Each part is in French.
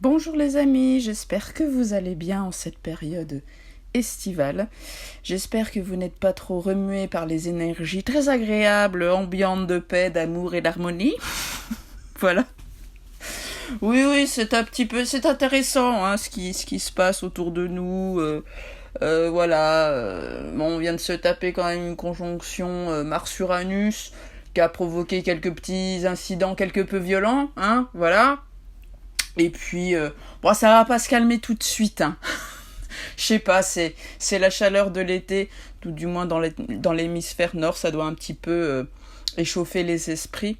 Bonjour les amis, j'espère que vous allez bien en cette période estivale. J'espère que vous n'êtes pas trop remués par les énergies très agréables, ambiantes de paix, d'amour et d'harmonie. Voilà. Oui, c'est un petit peu, c'est intéressant hein, ce qui se passe autour de nous. Bon, on vient de se taper quand même une conjonction Mars-Uranus qui a provoqué quelques petits incidents quelque peu violents, hein, voilà. Et puis, bon, ça va pas se calmer tout de suite, hein. Je sais pas, c'est la chaleur de l'été, tout du moins dans l'hémisphère nord, ça doit un petit peu échauffer les esprits.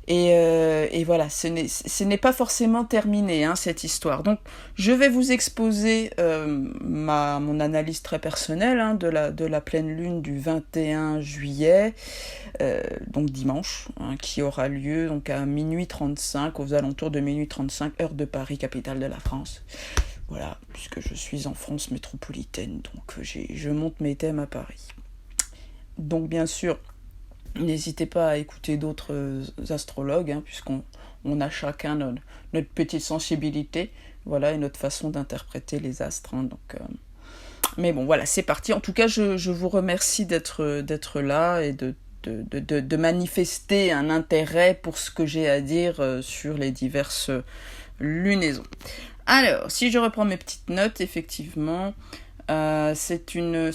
Et voilà, ce n'est pas forcément terminé, hein, cette histoire. Donc, je vais vous exposer mon analyse très personnelle hein, de la pleine lune du 21 juillet, donc dimanche, hein, qui aura lieu donc, à minuit 35, aux alentours de minuit 35, heure de Paris, capitale de la France. Voilà, puisque je suis en France métropolitaine, donc je monte mes thèmes à Paris. Donc, bien sûr, n'hésitez pas à écouter d'autres astrologues, hein, puisqu'on a chacun notre petite sensibilité, voilà, et notre façon d'interpréter les astres. Hein, mais bon, voilà, c'est parti. En tout cas, je vous remercie d'être là et de manifester un intérêt pour ce que j'ai à dire sur les diverses lunaisons. Alors, si je reprends mes petites notes, effectivement, c'est une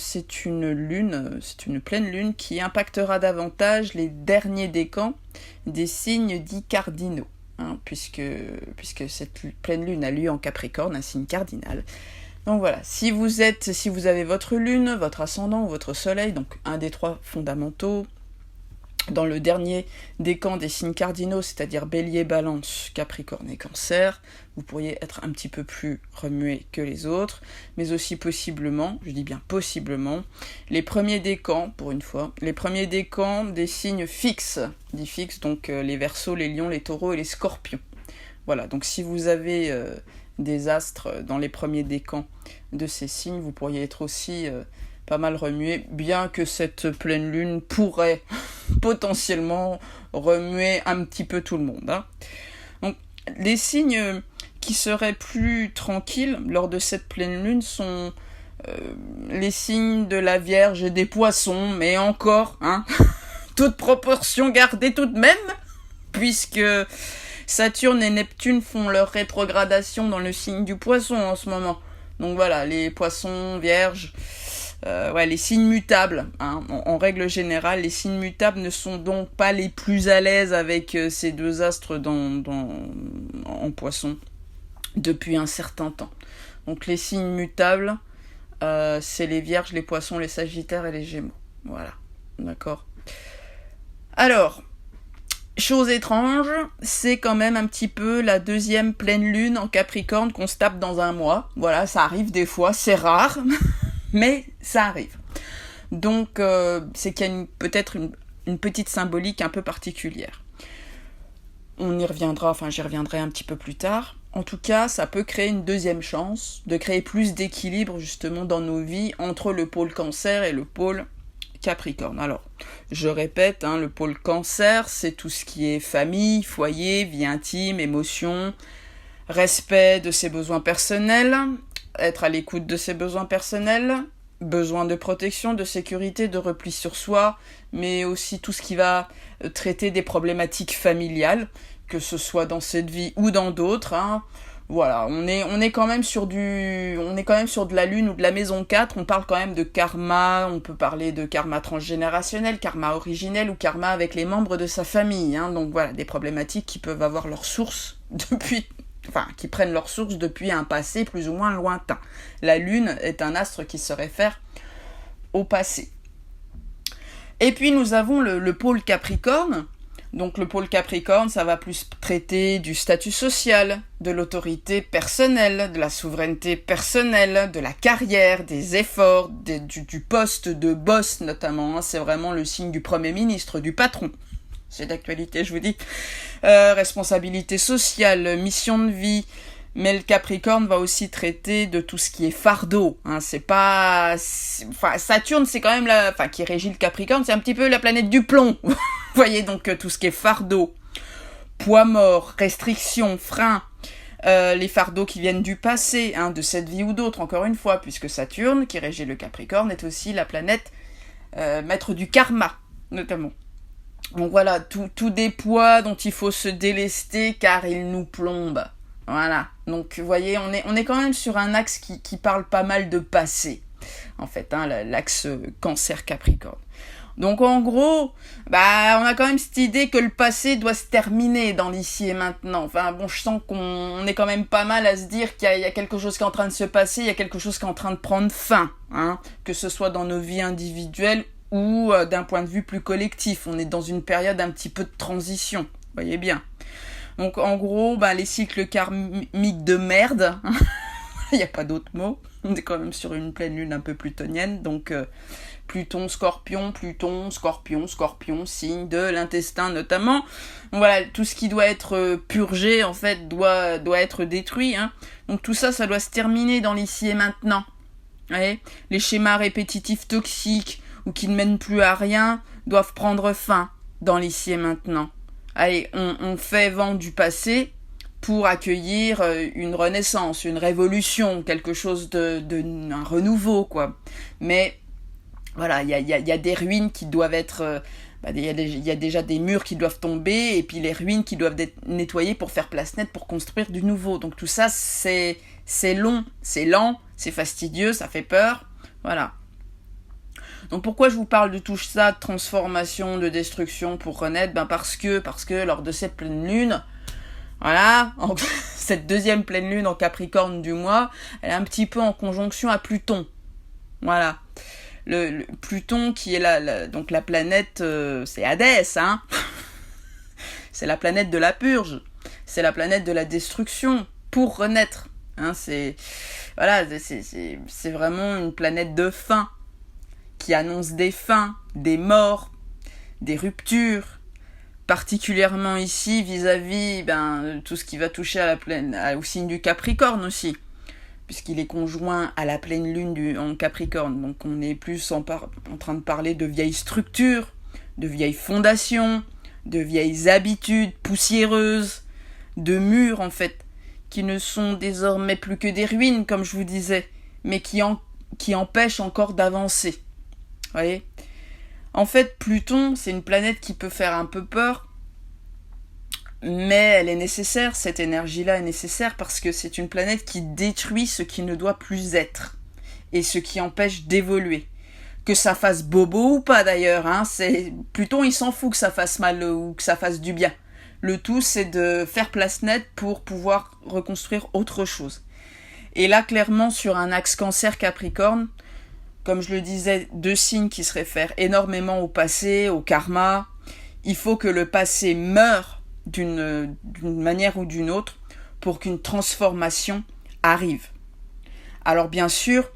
pleine lune qui impactera davantage les derniers décans des signes dits cardinaux, hein, puisque cette pleine lune a lieu en Capricorne, un signe cardinal. Donc voilà, si vous avez votre lune, votre ascendant ou votre soleil, donc un des trois fondamentaux, dans le dernier décan des signes cardinaux, c'est-à-dire Bélier, Balance, Capricorne et Cancer, vous pourriez être un petit peu plus remué que les autres, mais aussi possiblement, je dis bien possiblement, les premiers décans, pour une fois, les premiers décans des signes fixes, dits fixes, donc les Verseaux, les Lions, les Taureaux et les Scorpions. Voilà, donc si vous avez des astres dans les premiers décans de ces signes, vous pourriez être aussi pas mal remué, bien que cette pleine lune pourrait potentiellement remuer un petit peu tout le monde. Hein. Donc, les signes qui seraient plus tranquilles lors de cette pleine lune sont les signes de la Vierge et des Poissons, mais encore, hein, toute proportion gardée tout de même, puisque Saturne et Neptune font leur rétrogradation dans le signe du Poisson en ce moment. Donc voilà, les Poissons, Vierges... les signes mutables, hein. En règle générale, les signes mutables ne sont donc pas les plus à l'aise avec ces deux astres en Poisson depuis un certain temps. Donc les signes mutables, c'est les Vierges, les Poissons, les Sagittaires et les Gémeaux. Voilà, d'accord. Alors, chose étrange, c'est quand même un petit peu la deuxième pleine lune en Capricorne qu'on se tape dans un mois. Voilà, ça arrive des fois, c'est rare. Mais ça arrive. Donc, c'est qu'il y a peut-être une petite symbolique un peu particulière. J'y reviendrai un petit peu plus tard. En tout cas, ça peut créer une deuxième chance de créer plus d'équilibre justement dans nos vies entre le pôle Cancer et le pôle Capricorne. Alors, je répète, hein, le pôle Cancer, c'est tout ce qui est famille, foyer, vie intime, émotion, respect de ses besoins personnels, être à l'écoute de ses besoins personnels, besoin de protection, de sécurité, de repli sur soi, mais aussi tout ce qui va traiter des problématiques familiales, que ce soit dans cette vie ou dans d'autres. Hein. Voilà, on est quand même sur de la lune ou de la maison 4, on parle quand même de karma, on peut parler de karma transgénérationnel, karma originel ou karma avec les membres de sa famille. Hein. Donc voilà, des problématiques qui peuvent avoir leur source qui prennent leur source depuis un passé plus ou moins lointain. La Lune est un astre qui se réfère au passé. Et puis nous avons le pôle Capricorne. Donc le pôle Capricorne, ça va plus traiter du statut social, de l'autorité personnelle, de la souveraineté personnelle, de la carrière, des efforts, du poste de boss notamment. Hein. C'est vraiment le signe du Premier ministre, du patron. C'est d'actualité, je vous dis. Responsabilité sociale, mission de vie. Mais le Capricorne va aussi traiter de tout ce qui est fardeau. Hein. Saturne, c'est quand même qui régit le Capricorne, c'est un petit peu la planète du plomb. Vous voyez, donc tout ce qui est fardeau, poids mort, restrictions, freins, les fardeaux qui viennent du passé, hein, de cette vie ou d'autre, encore une fois, puisque Saturne, qui régit le Capricorne, est aussi la planète maître du karma, notamment. Donc voilà, tout des poids dont il faut se délester car ils nous plombent. Voilà, donc vous voyez, on est quand même sur un axe qui parle pas mal de passé, en fait, hein, l'axe Cancer-Capricorne. Donc en gros, on a quand même cette idée que le passé doit se terminer dans l'ici et maintenant. Enfin bon, je sens qu'on est quand même pas mal à se dire qu'il y a quelque chose qui est en train de se passer, il y a quelque chose qui est en train de prendre fin, hein, que ce soit dans nos vies individuelles ou d'un point de vue plus collectif. On est dans une période un petit peu de transition, vous voyez bien. Donc en gros, les cycles karmiques de merde, il n'y a pas d'autre mot, on est quand même sur une pleine lune un peu plutonienne, donc Pluton, Scorpion, signe de l'intestin notamment. Donc voilà, tout ce qui doit être purgé, en fait, doit être détruit, hein. Donc tout ça, ça doit se terminer dans l'ici et maintenant. Vous voyez, les schémas répétitifs toxiques ou qui ne mènent plus à rien doivent prendre fin dans l'ici et maintenant. Allez, on fait vent du passé pour accueillir une renaissance, une révolution, quelque chose un renouveau, quoi. Mais voilà, il y a des ruines qui doivent être... il y a déjà des murs qui doivent tomber, et puis les ruines qui doivent être nettoyées pour faire place nette, pour construire du nouveau. Donc tout ça, c'est long, c'est lent, c'est fastidieux, ça fait peur. Voilà. Donc pourquoi je vous parle de tout ça, de transformation, de destruction pour renaître ? Parce que lors de cette pleine lune, voilà, cette deuxième pleine lune en Capricorne du mois, elle est un petit peu en conjonction à Pluton. Voilà. Le Pluton qui est donc la planète, c'est Hadès, hein. C'est la planète de la purge, c'est la planète de la destruction pour renaître, hein. C'est vraiment une planète de fin qui annonce des fins, des morts, des ruptures, particulièrement ici vis-à-vis tout ce qui va toucher au signe du Capricorne aussi, puisqu'il est conjoint à la pleine lune en Capricorne. Donc on est plus en train de parler de vieilles structures, de vieilles fondations, de vieilles habitudes poussiéreuses, de murs en fait, qui ne sont désormais plus que des ruines, comme je vous disais, mais qui empêchent encore d'avancer. Vous voyez ? En fait, Pluton, c'est une planète qui peut faire un peu peur, mais elle est nécessaire, cette énergie-là est nécessaire parce que c'est une planète qui détruit ce qui ne doit plus être et ce qui empêche d'évoluer. Que ça fasse bobo ou pas d'ailleurs, hein, Pluton il s'en fout que ça fasse mal ou que ça fasse du bien. Le tout c'est de faire place nette pour pouvoir reconstruire autre chose. Et là clairement sur un axe Cancer-Capricorne, comme je le disais, 2 signes qui se réfèrent énormément au passé, au karma. Il faut que le passé meure d'une manière ou d'une autre pour qu'une transformation arrive. Alors bien sûr,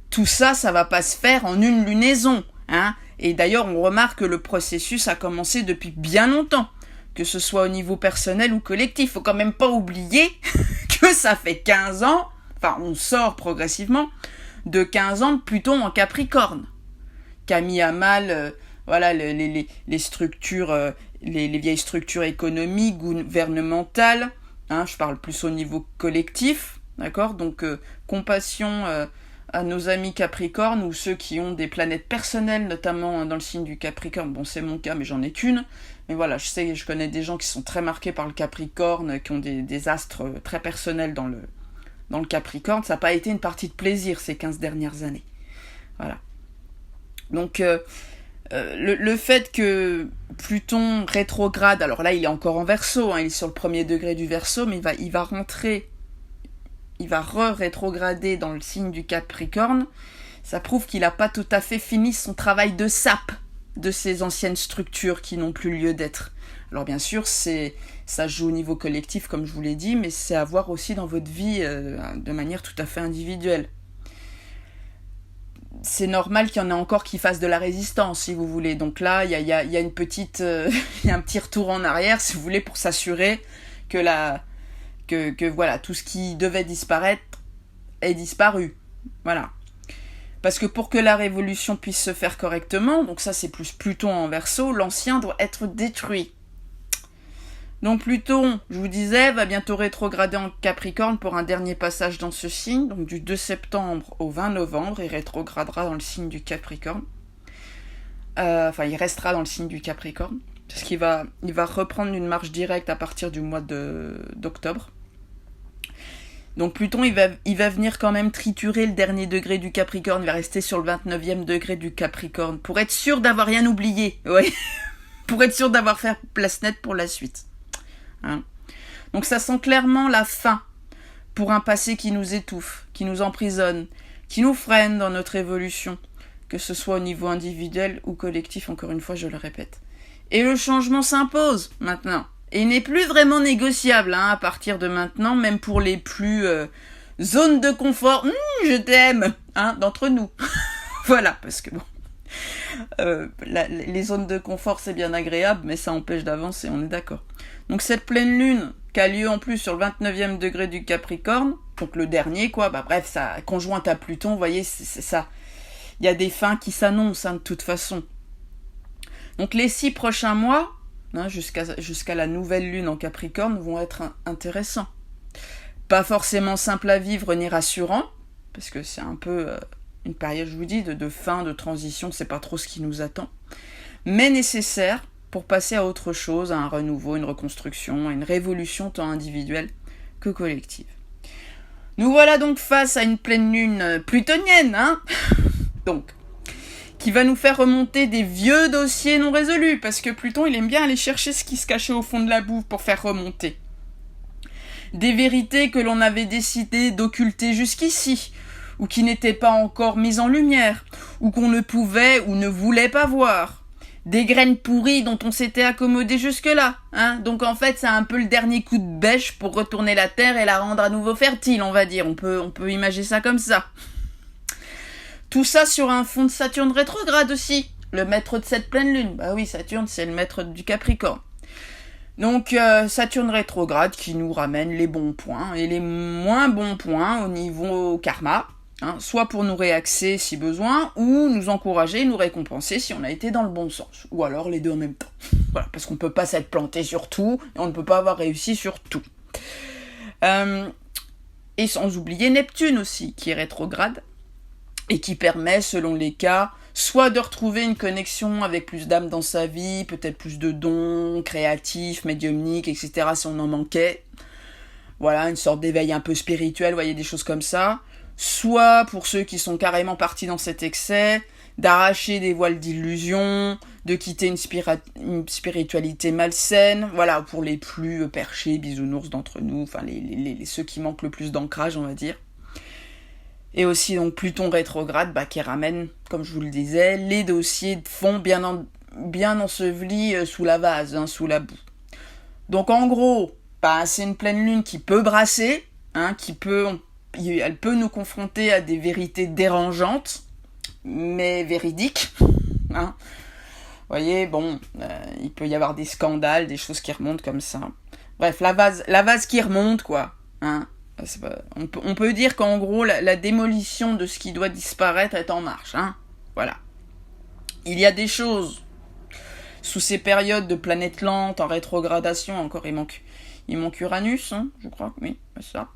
tout ça, ça va pas se faire en une lunaison, hein. Et d'ailleurs, on remarque que le processus a commencé depuis bien longtemps, que ce soit au niveau personnel ou collectif. Faut quand même pas oublier que ça fait 15 ans, enfin on sort progressivement, de 15 ans de Pluton en Capricorne, qui a mis à mal les structures, les vieilles structures économiques, gouvernementales, hein, je parle plus au niveau collectif, d'accord ? Donc compassion à nos amis Capricornes ou ceux qui ont des planètes personnelles, notamment dans le signe du Capricorne. Bon, c'est mon cas, mais j'en ai qu'une. Mais voilà, je connais des gens qui sont très marqués par le Capricorne, qui ont des astres très personnels dans le Capricorne. Ça n'a pas été une partie de plaisir ces 15 dernières années. Voilà. Donc, le fait que Pluton rétrograde, alors là, il est encore en Verseau, hein, il est sur le 1er degré du Verseau, mais il va rétrograder dans le signe du Capricorne. Ça prouve qu'il n'a pas tout à fait fini son travail de sape de ces anciennes structures qui n'ont plus lieu d'être. Alors bien sûr, ça joue au niveau collectif, comme je vous l'ai dit, mais c'est à voir aussi dans votre vie de manière tout à fait individuelle. C'est normal qu'il y en ait encore qui fassent de la résistance, si vous voulez. Donc là, il y a une petite, il y a un petit retour en arrière, si vous voulez, pour s'assurer que voilà, tout ce qui devait disparaître est disparu. Voilà. Parce que pour que la révolution puisse se faire correctement, donc ça c'est plus Pluton en Verseau, l'ancien doit être détruit. Donc Pluton, je vous disais, va bientôt rétrograder en Capricorne pour un dernier passage dans ce signe, donc du 2 septembre au 20 novembre, il rétrogradera dans le signe du Capricorne. Il restera dans le signe du Capricorne, parce qu'il va reprendre une marche directe à partir du mois d'octobre. Donc Pluton, il va venir quand même triturer le dernier degré du Capricorne, il va rester sur le 29e degré du Capricorne, pour être sûr d'avoir rien oublié, ouais. Pour être sûr d'avoir fait place nette pour la suite. Hein. Donc ça sent clairement la fin pour un passé qui nous étouffe, qui nous emprisonne, qui nous freine dans notre évolution, que ce soit au niveau individuel ou collectif, encore une fois je le répète. Et le changement s'impose maintenant. Et n'est plus vraiment négociable à partir de maintenant, même pour les plus zones de confort. Je t'aime d'entre nous. Voilà, parce que bon, les zones de confort c'est bien agréable, mais ça empêche d'avancer, on est d'accord. Donc cette pleine lune qui a lieu en plus sur le 29e degré du Capricorne, donc le dernier quoi, bref, ça conjointe à Pluton, vous voyez, c'est ça. Il y a des fins qui s'annoncent de toute façon. Donc les 6 prochains mois, jusqu'à la nouvelle lune en Capricorne, vont être intéressants. Pas forcément simple à vivre ni rassurant, parce que c'est un peu une période, je vous dis, de fin, de transition, c'est pas trop ce qui nous attend, mais nécessaire pour passer à autre chose, à un renouveau, une reconstruction, à une révolution tant individuelle que collective. Nous voilà donc face à une pleine lune plutonienne, donc, qui va nous faire remonter des vieux dossiers non résolus, parce que Pluton, il aime bien aller chercher ce qui se cachait au fond de la boue pour faire remonter. Des vérités que l'on avait décidé d'occulter jusqu'ici, ou qui n'étaient pas encore mises en lumière, ou qu'on ne pouvait ou ne voulait pas voir. Des graines pourries dont on s'était accommodé jusque-là. Donc en fait, c'est un peu le dernier coup de bêche pour retourner la terre et la rendre à nouveau fertile, on va dire. On peut imaginer ça comme ça. Tout ça sur un fond de Saturne rétrograde aussi, le maître de cette pleine lune. Bah oui, Saturne, c'est le maître du Capricorne. Donc Saturne rétrograde qui nous ramène les bons points et les moins bons points au niveau karma, soit pour nous réaxer si besoin, ou nous encourager, nous récompenser si on a été dans le bon sens, ou alors les deux en même temps. Voilà, parce qu'on ne peut pas s'être planté sur tout, et on ne peut pas avoir réussi sur tout. Et sans oublier Neptune aussi, qui est rétrograde, et qui permet, selon les cas, soit de retrouver une connexion avec plus d'âme dans sa vie, peut-être plus de dons créatifs, médiumniques, etc., si on en manquait. Voilà, une sorte d'éveil un peu spirituel, vous voyez, des choses comme ça. Soit, pour ceux qui sont carrément partis dans cet excès, d'arracher des voiles d'illusion, de quitter une spiritualité malsaine, voilà, pour les plus perchés, bisounours d'entre nous, enfin, ceux qui manquent le plus d'ancrage, on va dire. Et aussi donc Pluton rétrograde qui ramène, comme je vous le disais, les dossiers de fond bien ensevelis sous la vase, sous la boue. Donc en gros, c'est une pleine lune qui peut brasser, elle peut nous confronter à des vérités dérangeantes, mais véridiques. Vous voyez, il peut y avoir des scandales, des choses qui remontent comme ça. Bref, la vase qui remonte, quoi. On peut dire qu'en gros, la démolition de ce qui doit disparaître est en marche. Voilà. Il y a des choses, sous ces périodes de planètes lentes, en rétrogradation, encore il manque Uranus, je crois, oui, c'est ça.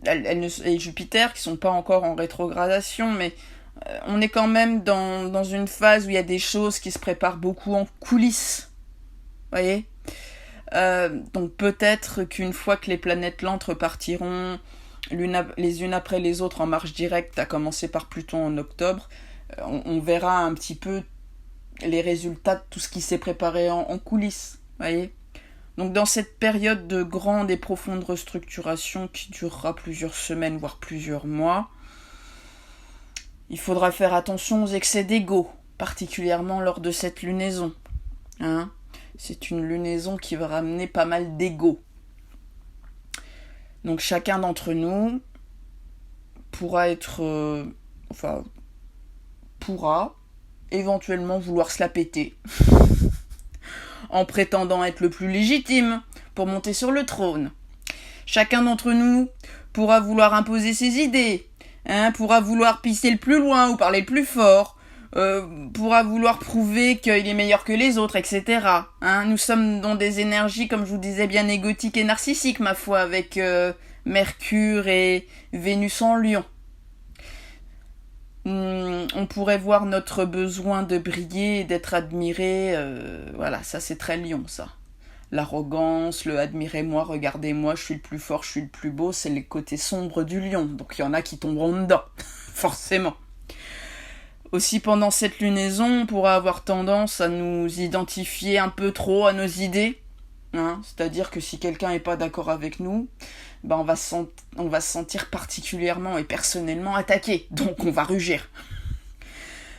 Et Jupiter, qui sont pas encore en rétrogradation, mais on est quand même dans une phase où il y a des choses qui se préparent beaucoup en coulisses. Vous voyez ? Donc peut-être qu'une fois que les planètes lentes repartiront les unes après les autres en marche directe, à commencer par Pluton en octobre, on verra un petit peu les résultats de tout ce qui s'est préparé en coulisses, voyez. Donc dans cette période de grande et profonde restructuration qui durera plusieurs semaines, voire plusieurs mois, il faudra faire attention aux excès d'ego, particulièrement lors de cette lunaison. C'est une lunaison qui va ramener pas mal d'ego. Donc chacun d'entre nous pourra éventuellement vouloir se la péter en prétendant être le plus légitime pour monter sur le trône. Chacun d'entre nous pourra vouloir imposer ses idées, pourra vouloir pisser le plus loin ou parler le plus fort, pourra vouloir prouver qu'il est meilleur que les autres, etc. Hein, nous sommes dans des énergies, comme je vous disais, bien égotiques et narcissiques, ma foi, avec Mercure et Vénus en Lion. On pourrait voir notre besoin de briller et d'être admiré. Voilà, ça c'est très Lion, ça. L'arrogance, le admirez-moi, regardez-moi, je suis le plus fort, je suis le plus beau, c'est les côtés sombres du lion. Donc il y en a qui tomberont dedans, forcément. Aussi, pendant cette lunaison, on pourra avoir tendance à nous identifier un peu trop à nos idées. Hein, c'est-à-dire que si quelqu'un n'est pas d'accord avec nous, ben on va se sentir particulièrement et personnellement attaqué. Donc on va rugir.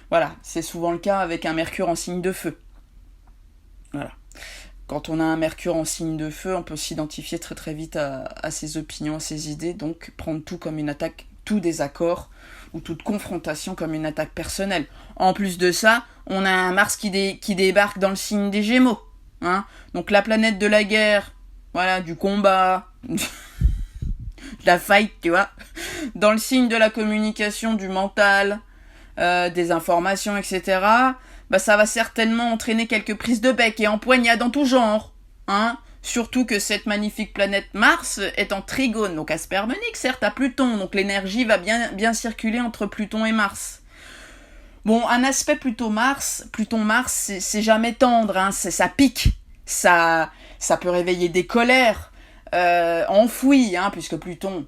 Voilà, c'est souvent le cas avec un Mercure en signe de feu. Voilà. Quand on a un Mercure en signe de feu, on peut s'identifier très très vite à ses opinions, à ses idées, donc prendre tout comme une attaque, tout désaccord ou toute confrontation comme une attaque personnelle. En plus de ça, on a un Mars qui débarque dans le signe des Gémeaux. Hein, donc la planète de la guerre, voilà, du combat, de la fight, tu vois, dans le signe de la communication, du mental, des informations, etc., bah ça va certainement entraîner quelques prises de bec et empoignades en tout genre. Hein, surtout que cette magnifique planète Mars est en trigone, donc aspect harmonique certes à Pluton, donc l'énergie va bien circuler entre Pluton et Mars. Bon, un aspect Pluton-Mars, c'est jamais tendre, hein, ça pique, ça peut réveiller des colères enfouies, hein, puisque Pluton,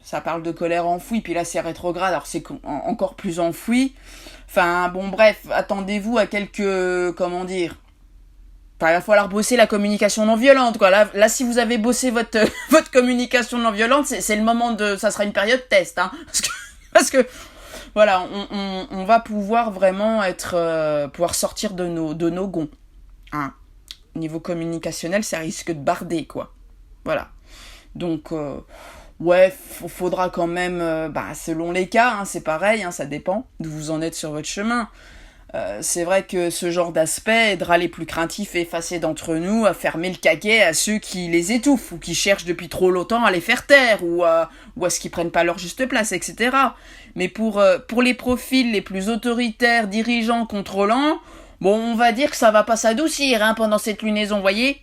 ça parle de colère enfouie, puis là c'est rétrograde, alors c'est encore plus enfoui. Enfin, bon, bref, attendez-vous à quelques... Comment dire ? Enfin, il va falloir bosser la communication non violente, quoi. Là si vous avez bossé votre communication non violente, c'est le moment de... Ça sera une période test, hein. Parce que voilà, on va pouvoir vraiment pouvoir sortir de nos gonds. Hein. Niveau communicationnel, ça risque de barder, quoi. Voilà. Donc... ouais, faudra quand même, selon les cas, hein, c'est pareil, hein, ça dépend d'où vous en êtes sur votre chemin. C'est vrai que ce genre d'aspect aidera les plus craintifs et effacés d'entre nous à fermer le caquet à ceux qui les étouffent ou qui cherchent depuis trop longtemps à les faire taire ou à ce qu'ils prennent pas leur juste place, etc. Mais pour les profils les plus autoritaires, dirigeants, contrôlants, bon, on va dire que ça va pas s'adoucir hein, pendant cette lunaison, voyez.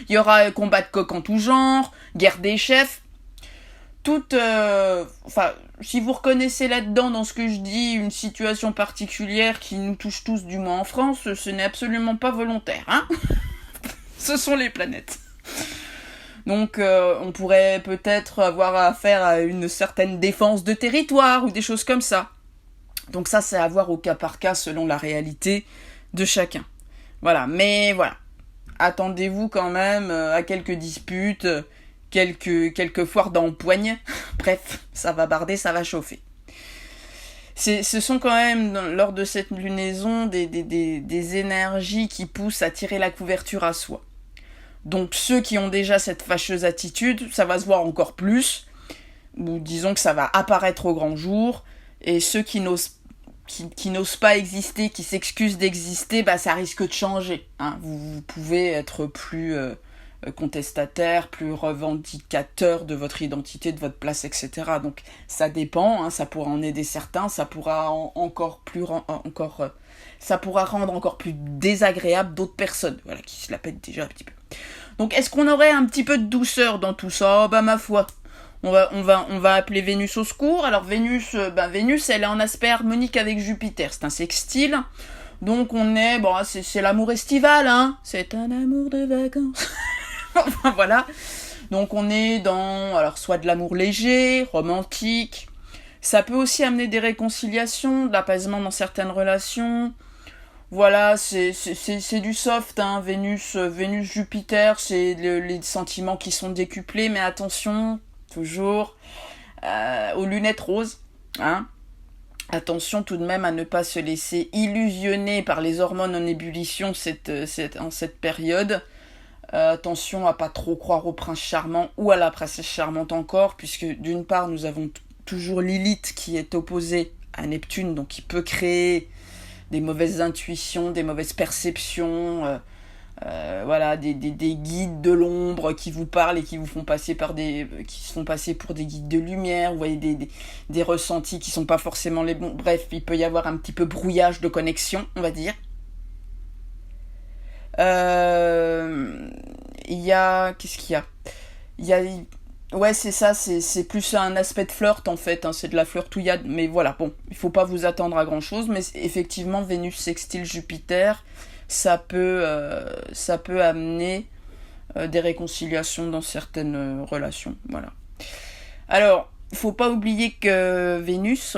Il y aura combat de coq en tout genre, guerre des chefs. Si vous reconnaissez là-dedans, dans ce que je dis, une situation particulière qui nous touche tous, du moins en France, ce n'est absolument pas volontaire, hein. Ce sont les planètes. Donc, on pourrait peut-être avoir affaire à une certaine défense de territoire ou des choses comme ça. Donc ça, c'est à voir au cas par cas selon la réalité de chacun. Voilà, mais voilà. Attendez-vous quand même à quelques disputes... quelques foires d'empoigne. Bref, ça va barder, ça va chauffer. Ce sont quand même, lors de cette lunaison, des énergies qui poussent à tirer la couverture à soi. Donc ceux qui ont déjà cette fâcheuse attitude, ça va se voir encore plus, ou disons que ça va apparaître au grand jour, et ceux qui n'osent pas exister, qui s'excusent d'exister, ça risque de changer. Hein. Vous pouvez être plus... contestataire, plus revendicateur de votre identité, de votre place, etc. Donc ça dépend, hein, ça pourra en aider certains, ça pourra ça pourra rendre encore plus désagréable d'autres personnes, voilà, qui se la pètent déjà un petit peu. Donc est-ce qu'on aurait un petit peu de douceur dans tout ça ? Ma foi, on va appeler Vénus au secours. Alors Vénus, elle est en aspect harmonique avec Jupiter, c'est un sextile. Donc on est, c'est l'amour estival, hein. C'est un amour de vacances. Enfin voilà, donc on est dans, alors soit de l'amour léger, romantique, ça peut aussi amener des réconciliations, de l'apaisement dans certaines relations, voilà, c'est du soft, hein, Vénus, Jupiter, c'est les sentiments qui sont décuplés, mais attention, toujours, aux lunettes roses, hein. Attention tout de même à ne pas se laisser illusionner par les hormones en ébullition en cette période. Attention à pas trop croire au prince charmant ou à la princesse charmante encore, puisque d'une part nous avons toujours Lilith qui est opposée à Neptune, donc qui peut créer des mauvaises intuitions, des mauvaises perceptions, Voilà, des guides de l'ombre qui vous parlent et qui vous font passer qui se font passer pour des guides de lumière. Vous voyez des ressentis qui sont pas forcément les bons. Bref, il peut y avoir un petit peu brouillage de connexion, on va dire. Qu'est-ce qu'il y a? Ouais, c'est ça, c'est plus un aspect de flirt en fait, hein, c'est de la flirtouillade, mais voilà, bon, il faut pas vous attendre à grand chose, mais effectivement, Vénus sextile Jupiter, ça peut amener des réconciliations dans certaines relations, voilà. Alors, il faut pas oublier que Vénus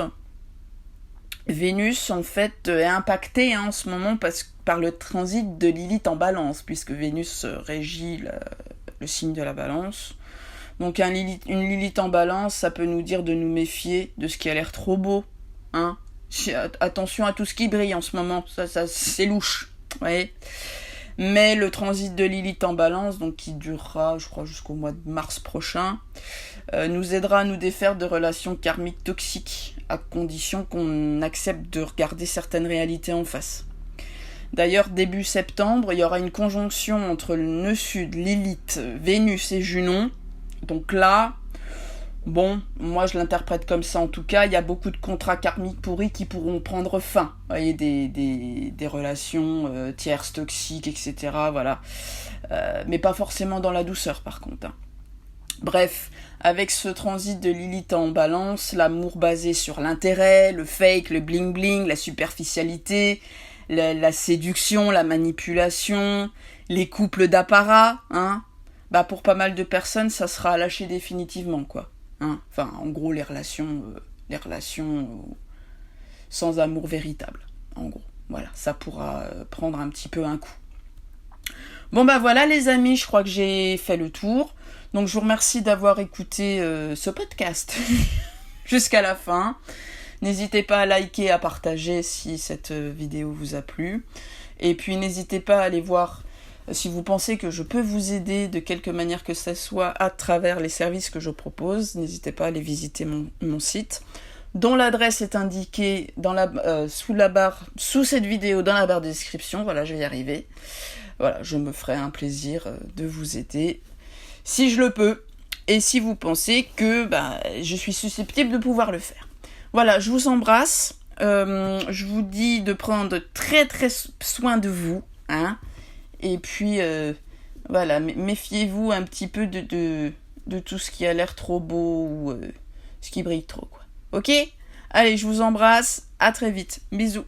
en fait est impactée en ce moment par le transit de Lilith en Balance, puisque Vénus régit le signe de la Balance. Donc une Lilith en Balance, ça peut nous dire de nous méfier de ce qui a l'air trop beau, hein. Attention à tout ce qui brille en ce moment, ça c'est louche, vous voyez. Mais le transit de Lilith en Balance, donc qui durera, je crois, jusqu'au mois de mars prochain, nous aidera à nous défaire de relations karmiques toxiques, à condition qu'on accepte de regarder certaines réalités en face. D'ailleurs, début septembre, il y aura une conjonction entre le nœud sud, Lilith, Vénus et Junon. Donc là, bon, moi je l'interprète comme ça en tout cas, il y a beaucoup de contrats karmiques pourris qui pourront prendre fin. Vous voyez, des relations tierces, toxiques, etc. Voilà. Mais pas forcément dans la douceur par contre, hein. Bref, avec ce transit de Lilith en Balance, l'amour basé sur l'intérêt, le fake, le bling-bling, la superficialité, la séduction, la manipulation, les couples d'apparat, hein, bah pour pas mal de personnes, ça sera à lâcher définitivement, quoi. Hein, enfin, en gros, les relations sans amour véritable. En gros, voilà, ça pourra prendre un petit peu un coup. Bon bah voilà les amis, je crois que j'ai fait le tour. Donc je vous remercie d'avoir écouté ce podcast jusqu'à la fin. N'hésitez pas à liker, à partager si cette vidéo vous a plu. Et puis n'hésitez pas à aller voir si vous pensez que je peux vous aider de quelque manière que ce soit à travers les services que je propose. N'hésitez pas à aller visiter mon site, dont l'adresse est indiquée sous cette vidéo dans la barre de description. Voilà, je vais y arriver. Voilà, je me ferai un plaisir de vous aider si je le peux et si vous pensez que je suis susceptible de pouvoir le faire. Voilà, je vous embrasse. Je vous dis de prendre très très soin de vous, hein. Et puis voilà, méfiez-vous un petit peu de tout ce qui a l'air trop beau ou ce qui brille trop, quoi. Ok ? Allez, je vous embrasse. À très vite. Bisous.